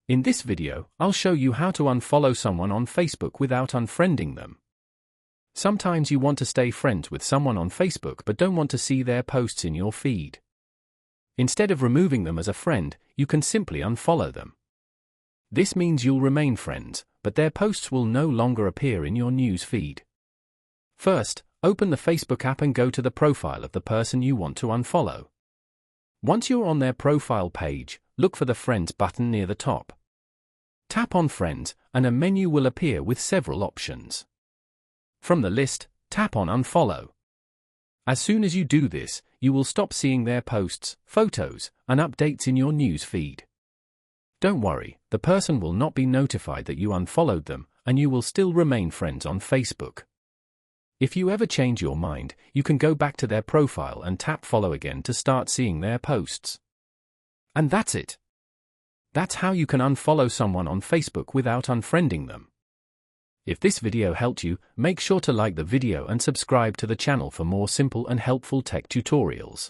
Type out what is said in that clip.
In this video, I'll show you how to unfollow someone on Facebook without unfriending them. Sometimes you want to stay friends with someone on Facebook but don't want to see their posts in your feed. Instead of removing them as a friend, you can simply unfollow them. This means you'll remain friends, but their posts will no longer appear in your news feed. First, open the Facebook app and go to the profile of the person you want to unfollow. Once you're on their profile page, look for the Friends button near the top. Tap on Friends, and a menu will appear with several options. From the list, tap on Unfollow. As soon as you do this, you will stop seeing their posts, photos, and updates in your news feed. Don't worry, the person will not be notified that you unfollowed them, and you will still remain friends on Facebook. If you ever change your mind, you can go back to their profile and tap follow again to start seeing their posts. And that's it. That's how you can unfollow someone on Facebook without unfriending them. If this video helped you, make sure to like the video and subscribe to the channel for more simple and helpful tech tutorials.